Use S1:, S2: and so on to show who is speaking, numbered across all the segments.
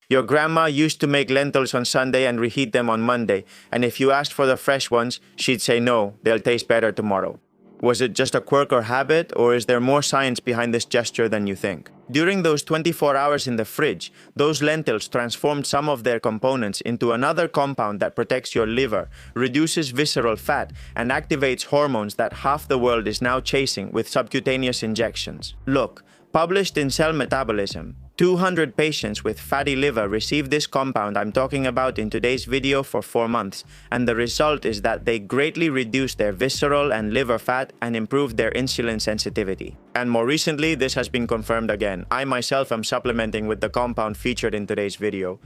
S1: Your grandma used to make lentils on Sunday and reheat them on Monday, and if you asked for the fresh ones, she'd say no, they'll taste better tomorrow. Was it just a quirk or habit, or is there more science behind this gesture than you think? During those 24 hours in the fridge, those lentils transformed some of their components into another compound that protects your liver, reduces visceral fat, and activates hormones that half the world is now chasing with subcutaneous injections. Look, published in Cell Metabolism, 200 patients with fatty liver received this compound I'm talking about in today's video for 4 months, and the result is that they greatly reduced their visceral and liver fat and improved their insulin sensitivity. And more recently, this has been confirmed again. I myself am supplementing with the compound featured in today's video.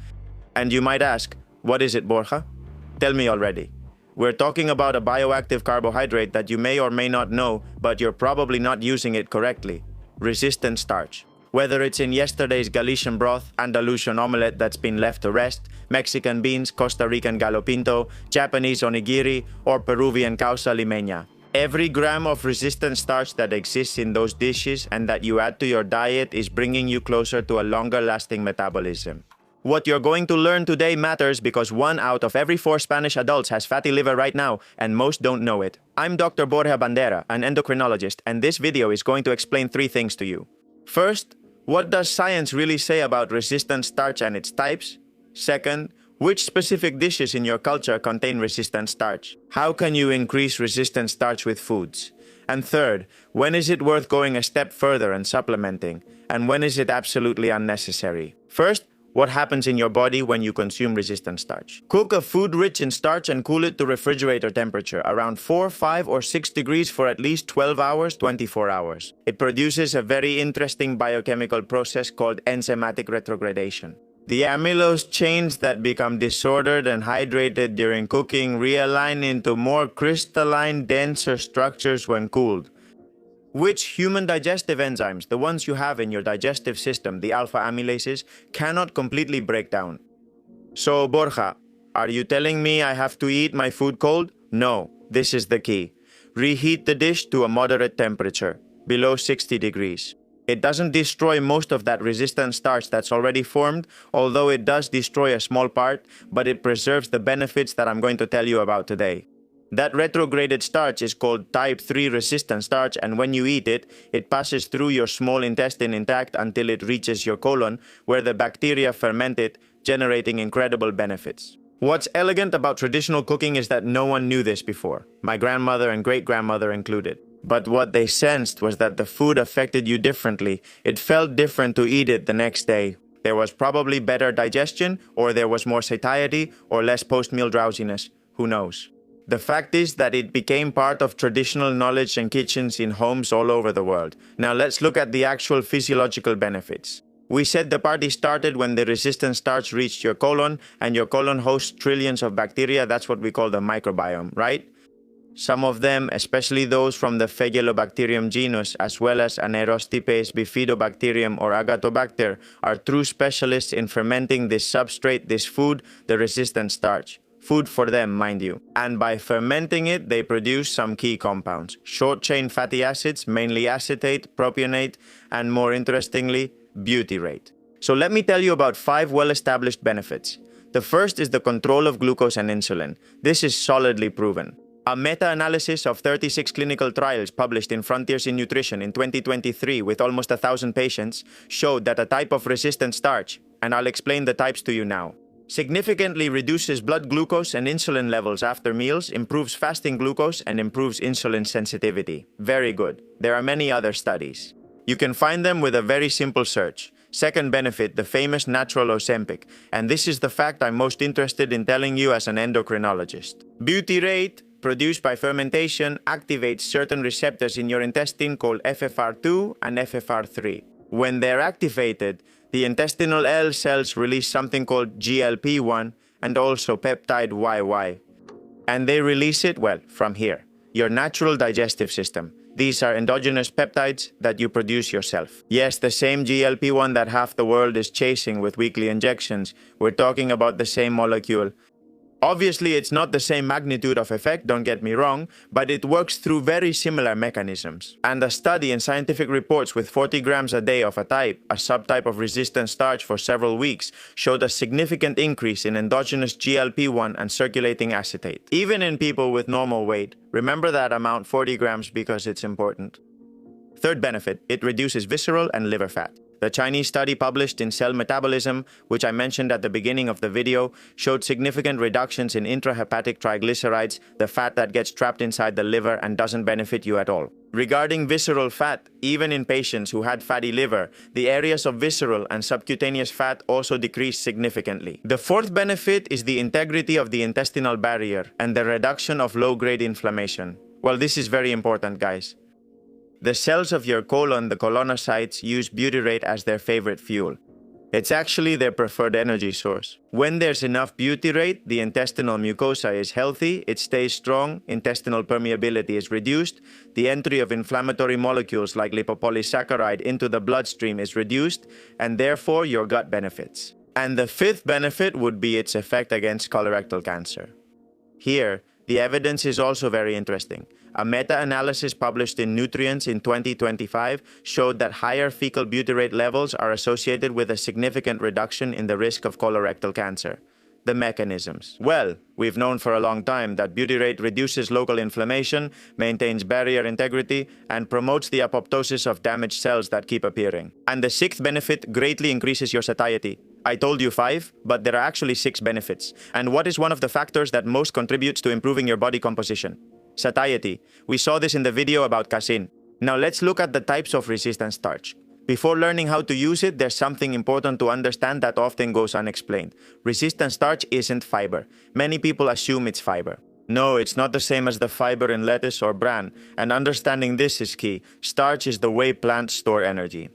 S1: And you might ask, what is it, Borja? Tell me already. We're talking about a bioactive carbohydrate that you may or may not know, but you're probably not using it correctly. Resistant starch. Whether it's in yesterday's Galician broth, Andalusian omelette that's been left to rest, Mexican beans, Costa Rican gallo pinto, Japanese onigiri, or Peruvian causa limeña. Every gram of resistant starch that exists in those dishes and that you add to your diet is bringing you closer to a longer-lasting metabolism. What you're going to learn today matters because 1 out of every 4 Spanish adults has fatty liver right now, and most don't know it. I'm Dr. Borja Bandera, an endocrinologist, and this video is going to explain 3 things to you. First, what does science really say about resistant starch and its types? Second, which specific dishes in your culture contain resistant starch? How can you increase resistant starch with foods? And third, when is it worth going a step further and supplementing? And when is it absolutely unnecessary? First, what happens in your body when you consume resistant starch? Cook a food rich in starch and cool it to refrigerator temperature, around 4, 5, or 6 degrees for at least 12 hours, 24 hours. It produces a very interesting biochemical process called enzymatic retrogradation. The amylose chains that become disordered and hydrated during cooking realign into more crystalline, denser structures when cooled. Which human digestive enzymes, the ones you have in your digestive system, the alpha amylases, cannot completely break down. So, Borja, are you telling me I have to eat my food cold? No, this is the key. Reheat the dish to a moderate temperature, below 60 degrees. It doesn't destroy most of that resistant starch that's already formed, although it does destroy a small part, but it preserves the benefits that I'm going to tell you about today. That retrograded starch is called type 3 resistant starch, and when you eat it, it passes through your small intestine intact until it reaches your colon, where the bacteria ferment it, generating incredible benefits. What's elegant about traditional cooking is that no one knew this before, my grandmother and great-grandmother included. But what they sensed was that the food affected you differently. It felt different to eat it the next day. There was probably better digestion, or there was more satiety, or less post-meal drowsiness. Who knows? The fact is that it became part of traditional knowledge and kitchens in homes all over the world. Now let's look at the actual physiological benefits. We said the party started when the resistant starch reached your colon, and your colon hosts trillions of bacteria. That's what we call the microbiome, right? Some of them, especially those from the Faeculobacterium genus, as well as Anaerostipes, Bifidobacterium, or Agatobacter, are true specialists in fermenting this substrate, this food, the resistant starch. Food for them, mind you. And by fermenting it, they produce some key compounds. Short-chain fatty acids, mainly acetate, propionate, and more interestingly, butyrate. So let me tell you about 5 well-established benefits. The first is the control of glucose and insulin. This is solidly proven. A meta-analysis of 36 clinical trials published in Frontiers in Nutrition in 2023 with almost 1,000 patients showed that a type of resistant starch, and I'll explain the types to you now, significantly reduces blood glucose and insulin levels after meals, improves fasting glucose, and improves insulin sensitivity. Very good. There are many other studies. You can find them with a very simple search. Second benefit, the famous natural Ozempic. And this is the fact I'm most interested in telling you as an endocrinologist. Butyrate, produced by fermentation, activates certain receptors in your intestine called FFR2 and FFR3. When they're activated, the intestinal L cells release something called GLP-1 and also peptide YY. And they release it, well, from here, your natural digestive system. These are endogenous peptides that you produce yourself. Yes, the same GLP-1 that half the world is chasing with weekly injections. We're talking about the same molecule. Obviously, it's not the same magnitude of effect, don't get me wrong, but it works through very similar mechanisms. And a study in scientific reports with 40 grams a day of a subtype of resistant starch for several weeks, showed a significant increase in endogenous GLP-1 and circulating acetate. Even in people with normal weight, remember that amount 40 grams because it's important. Third benefit, it reduces visceral and liver fat. The Chinese study published in Cell Metabolism, which I mentioned at the beginning of the video, showed significant reductions in intrahepatic triglycerides, the fat that gets trapped inside the liver and doesn't benefit you at all. Regarding visceral fat, even in patients who had fatty liver, the areas of visceral and subcutaneous fat also decreased significantly. The fourth benefit is the integrity of the intestinal barrier and the reduction of low-grade inflammation. Well, this is very important, guys. The cells of your colon, the colonocytes, use butyrate as their favorite fuel. It's actually their preferred energy source. When there's enough butyrate, the intestinal mucosa is healthy, it stays strong, intestinal permeability is reduced, the entry of inflammatory molecules like lipopolysaccharide into the bloodstream is reduced, and therefore your gut benefits. And the fifth benefit would be its effect against colorectal cancer. Here, the evidence is also very interesting. A meta-analysis published in Nutrients in 2025 showed that higher fecal butyrate levels are associated with a significant reduction in the risk of colorectal cancer. The mechanisms. Well, we've known for a long time that butyrate reduces local inflammation, maintains barrier integrity, and promotes the apoptosis of damaged cells that keep appearing. And the sixth benefit greatly increases your satiety. I told you 5, but there are actually 6 benefits. And what is one of the factors that most contributes to improving your body composition? Satiety. We saw this in the video about casein. Now let's look at the types of resistant starch. Before learning how to use it, there's something important to understand that often goes unexplained. Resistant starch isn't fiber. Many people assume it's fiber. No, it's not the same as the fiber in lettuce or bran, and understanding this is key. Starch is the way plants store energy.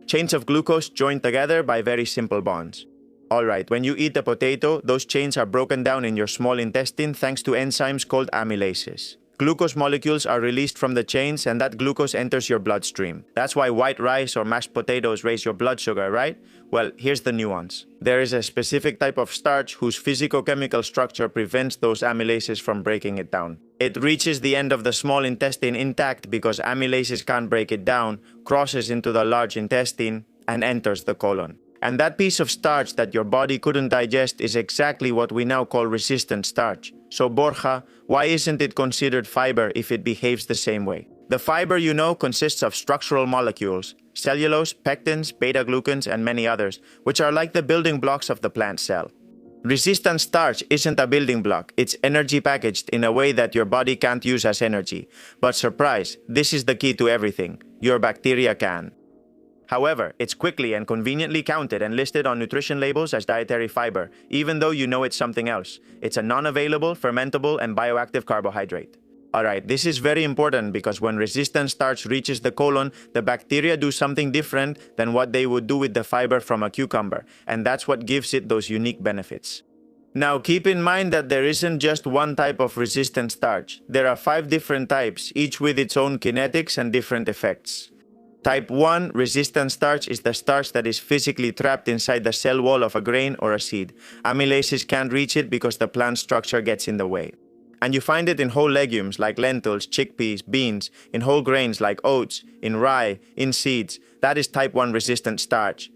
S1: Chains of glucose join together by very simple bonds. Alright, when you eat a potato, those chains are broken down in your small intestine thanks to enzymes called amylases. Glucose molecules are released from the chains and that glucose enters your bloodstream. That's why white rice or mashed potatoes raise your blood sugar, right? Well, here's the nuance. There is a specific type of starch whose physicochemical structure prevents those amylases from breaking it down. It reaches the end of the small intestine intact because amylases can't break it down, crosses into the large intestine, and enters the colon. And that piece of starch that your body couldn't digest is exactly what we now call resistant starch. So Borja, why isn't it considered fiber if it behaves the same way? The fiber, you know, consists of structural molecules, cellulose, pectins, beta-glucans, and many others, which are like the building blocks of the plant cell. Resistant starch isn't a building block, it's energy packaged in a way that your body can't use as energy. But surprise, this is the key to everything. Your bacteria can. However, it's quickly and conveniently counted and listed on nutrition labels as dietary fiber, even though you know it's something else. It's a non-available, fermentable, and bioactive carbohydrate. Alright, this is very important because when resistant starch reaches the colon, the bacteria do something different than what they would do with the fiber from a cucumber, and that's what gives it those unique benefits. Now, keep in mind that there isn't just one type of resistant starch. There are 5 different types, each with its own kinetics and different effects. Type 1 resistant starch is the starch that is physically trapped inside the cell wall of a grain or a seed. Amylases can't reach it because the plant structure gets in the way. And you find it in whole legumes like lentils, chickpeas, beans, in whole grains like oats, in rye, in seeds. That is type 1 resistant starch.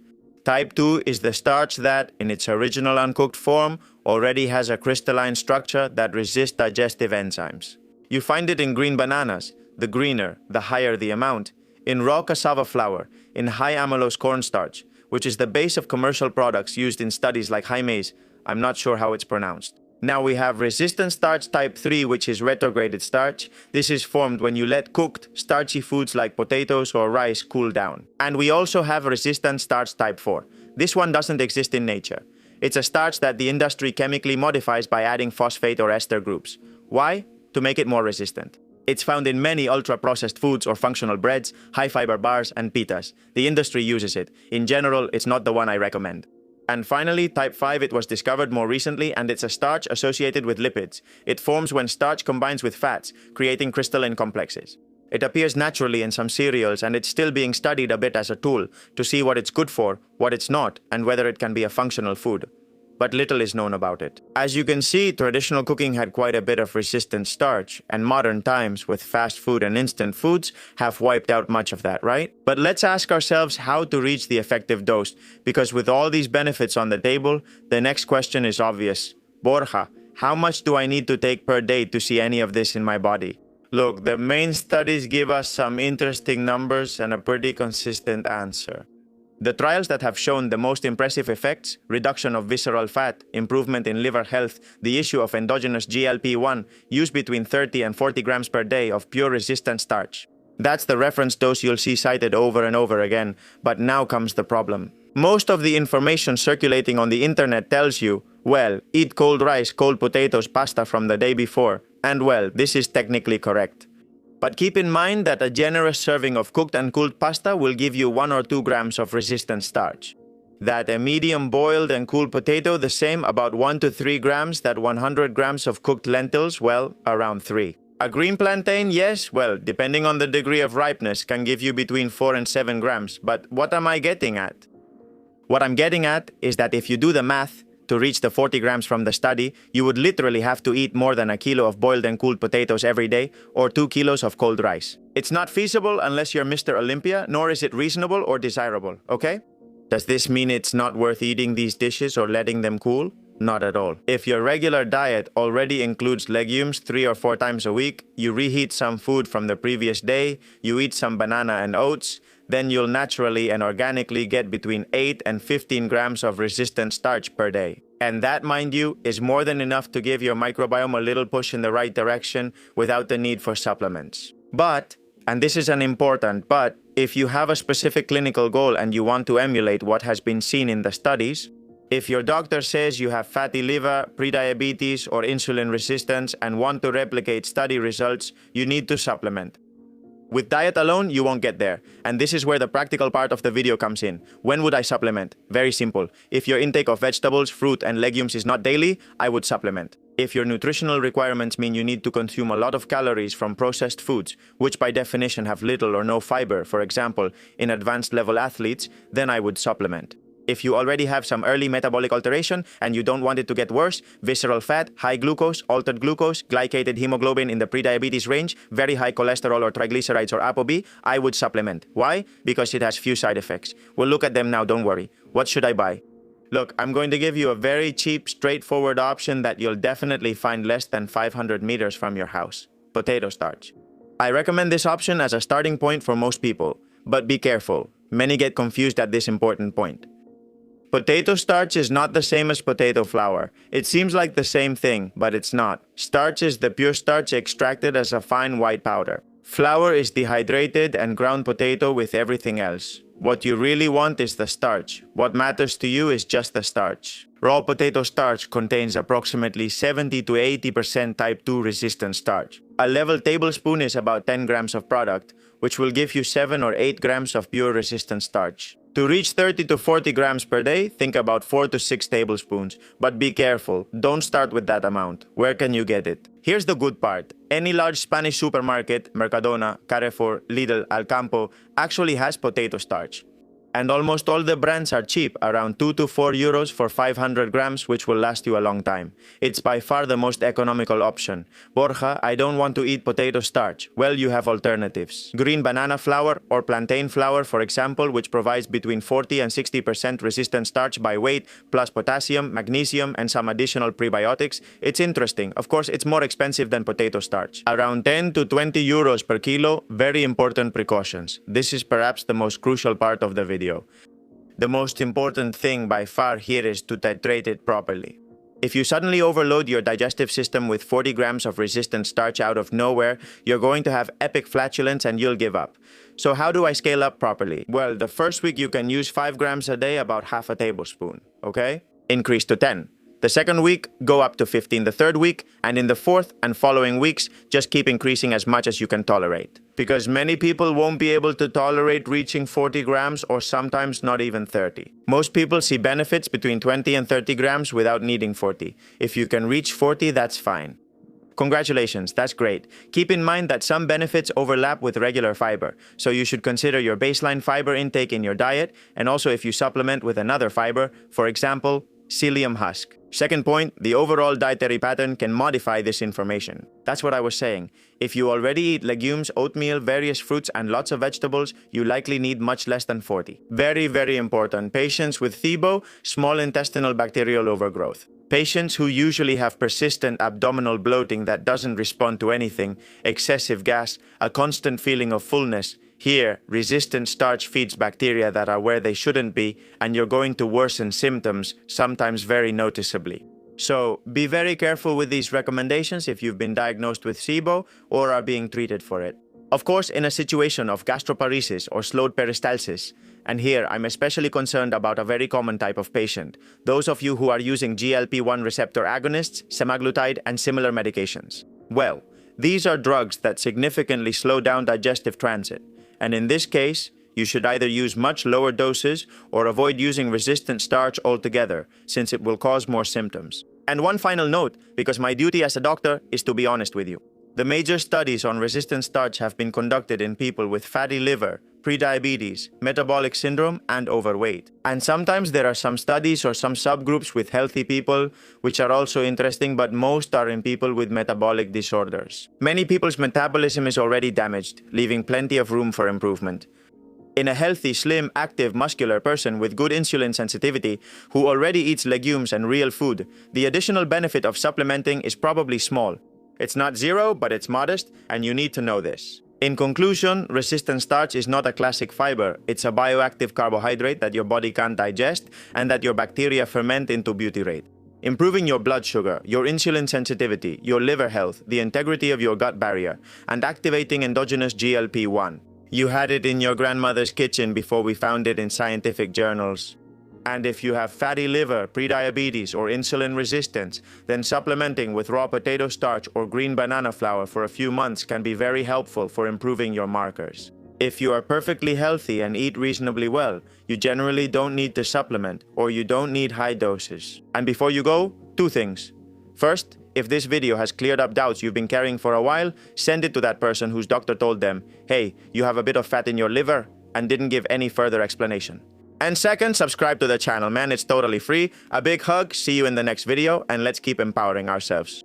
S1: Type 2 is the starch that, in its original uncooked form, already has a crystalline structure that resists digestive enzymes. You find it in green bananas, the greener, the higher the amount. In raw cassava flour, in high amylose cornstarch, which is the base of commercial products used in studies like high maize. I'm not sure how it's pronounced. Now we have resistant starch type 3, which is retrograded starch. This is formed when you let cooked, starchy foods like potatoes or rice cool down. And we also have resistant starch type 4. This one doesn't exist in nature. It's a starch that the industry chemically modifies by adding phosphate or ester groups. Why? To make it more resistant. It's found in many ultra-processed foods or functional breads, high-fiber bars, and pitas. The industry uses it. In general, it's not the one I recommend. And finally, type 5, it was discovered more recently, and it's a starch associated with lipids. It forms when starch combines with fats, creating crystalline complexes. It appears naturally in some cereals, and it's still being studied a bit as a tool to see what it's good for, what it's not, and whether it can be a functional food. but little is known about it. As you can see, traditional cooking had quite a bit of resistant starch, and modern times, with fast food and instant foods, have wiped out much of that, right? But let's ask ourselves how to reach the effective dose, because with all these benefits on the table, the next question is obvious. Borja, how much do I need to take per day to see any of this in my body? Look, the main studies give us some interesting numbers and a pretty consistent answer. The trials that have shown the most impressive effects, reduction of visceral fat, improvement in liver health, the issue of endogenous GLP-1, use between 30 and 40 grams per day of pure resistant starch. That's the reference dose you'll see cited over and over again, but now comes the problem. Most of the information circulating on the internet tells you, well, eat cold rice, cold potatoes, pasta from the day before, and well, this is technically correct. But keep in mind that a generous serving of cooked and cooled pasta will give you 1 or 2 grams of resistant starch. That a medium boiled and cooled potato, the same, about 1 to 3 grams, that 100 grams of cooked lentils, well, around 3. A green plantain, yes, well, depending on the degree of ripeness, can give you between 4 and 7 grams. But what am I getting at? What I'm getting at is that if you do the math, to reach the 40 grams from the study, you would literally have to eat more than a kilo of boiled and cooled potatoes every day, or 2 kilos of cold rice. It's not feasible unless you're Mr. Olympia, nor is it reasonable or desirable, okay? Does this mean it's not worth eating these dishes or letting them cool? Not at all. If your regular diet already includes legumes 3 or 4 times a week, you reheat some food from the previous day, you eat some banana and oats, then you'll naturally and organically get between 8 and 15 grams of resistant starch per day. And that, mind you, is more than enough to give your microbiome a little push in the right direction without the need for supplements. But, and this is an important but, if you have a specific clinical goal and you want to emulate what has been seen in the studies, if your doctor says you have fatty liver, prediabetes, or insulin resistance and want to replicate study results, you need to supplement. With diet alone, you won't get there. And this is where the practical part of the video comes in. When would I supplement? Very simple. If your intake of vegetables, fruit, and legumes is not daily, I would supplement. If your nutritional requirements mean you need to consume a lot of calories from processed foods, which by definition have little or no fiber, for example, in advanced level athletes, then I would supplement. If you already have some early metabolic alteration and you don't want it to get worse, visceral fat, high glucose, altered glucose, glycated hemoglobin in the prediabetes range, very high cholesterol or triglycerides or ApoB, I would supplement. Why? Because it has few side effects. We'll look at them now, don't worry. What should I buy? Look, I'm going to give you a very cheap, straightforward option that you'll definitely find less than 500 meters from your house. Potato starch. I recommend this option as a starting point for most people, but be careful. Many get confused at this important point. Potato starch is not the same as potato flour. It seems like the same thing, but it's not. Starch is the pure starch extracted as a fine white powder. Flour is dehydrated and ground potato with everything else. What you really want is the starch. What matters to you is just the starch. Raw potato starch contains approximately 70 to 80% type 2 resistant starch. A level tablespoon is about 10 grams of product, which will give you 7 or 8 grams of pure resistant starch. To reach 30 to 40 grams per day, think about 4 to 6 tablespoons. But be careful, don't start with that amount. Where can you get it? Here's the good part. Any large Spanish supermarket, Mercadona, Carrefour, Lidl, Alcampo, actually has potato starch. And almost all the brands are cheap, around 2 to 4 euros for 500 grams, which will last you a long time. It's by far the most economical option. Borja, I don't want to eat potato starch. Well, you have alternatives. Green banana flour or plantain flour, for example, which provides between 40 and 60% resistant starch by weight, plus potassium, magnesium, and some additional prebiotics. It's interesting. Of course, it's more expensive than potato starch. Around 10 to 20 euros per kilo, very important precautions. This is perhaps the most crucial part of the video. The most important thing by far here is to titrate it properly. If you suddenly overload your digestive system with 40 grams of resistant starch out of nowhere, you're going to have epic flatulence and you'll give up. So how do I scale up properly? Well, the first week you can use 5 grams a day, about half a tablespoon, okay? Increase to 10. The second week, go up to 15 the third week, and in the fourth and following weeks, just keep increasing as much as you can tolerate. Because many people won't be able to tolerate reaching 40 grams or sometimes not even 30. Most people see benefits between 20 and 30 grams without needing 40. If you can reach 40, that's fine. Congratulations, that's great. Keep in mind that some benefits overlap with regular fiber, so you should consider your baseline fiber intake in your diet, and also if you supplement with another fiber, for example, psyllium husk. Second point, the overall dietary pattern can modify this information. That's what I was saying. If you already eat legumes, oatmeal, various fruits, and lots of vegetables, you likely need much less than 40. Very, very important. Patients with SIBO, small intestinal bacterial overgrowth. Patients who usually have persistent abdominal bloating that doesn't respond to anything, excessive gas, a constant feeling of fullness. Here, resistant starch feeds bacteria that are where they shouldn't be, and you're going to worsen symptoms, sometimes very noticeably. So, be very careful with these recommendations if you've been diagnosed with SIBO or are being treated for it. Of course, in a situation of gastroparesis or slowed peristalsis, and here I'm especially concerned about a very common type of patient, those of you who are using GLP-1 receptor agonists, semaglutide, and similar medications. Well, these are drugs that significantly slow down digestive transit, and in this case, you should either use much lower doses or avoid using resistant starch altogether, since it will cause more symptoms. And one final note, because my duty as a doctor is to be honest with you. The major studies on resistant starch have been conducted in people with fatty liver, prediabetes, metabolic syndrome, and overweight. And sometimes there are some studies or some subgroups with healthy people, which are also interesting, but most are in people with metabolic disorders. Many people's metabolism is already damaged, leaving plenty of room for improvement. In a healthy, slim, active, muscular person with good insulin sensitivity who already eats legumes and real food, the additional benefit of supplementing is probably small. It's not zero, but it's modest, and you need to know this. In conclusion, resistant starch is not a classic fiber. It's a bioactive carbohydrate that your body can't digest and that your bacteria ferment into butyrate. Improving your blood sugar, your insulin sensitivity, your liver health, the integrity of your gut barrier, and activating endogenous GLP-1. You had it in your grandmother's kitchen before we found it in scientific journals. And if you have fatty liver, prediabetes, or insulin resistance, then supplementing with raw potato starch or green banana flour for a few months can be very helpful for improving your markers. If you are perfectly healthy and eat reasonably well, you generally don't need to supplement, or you don't need high doses. And before you go, two things. First, if this video has cleared up doubts you've been carrying for a while, send it to that person whose doctor told them, hey, you have a bit of fat in your liver, and didn't give any further explanation. And second, subscribe to the channel, man, it's totally free. A big hug, see you in the next video, and let's keep empowering ourselves.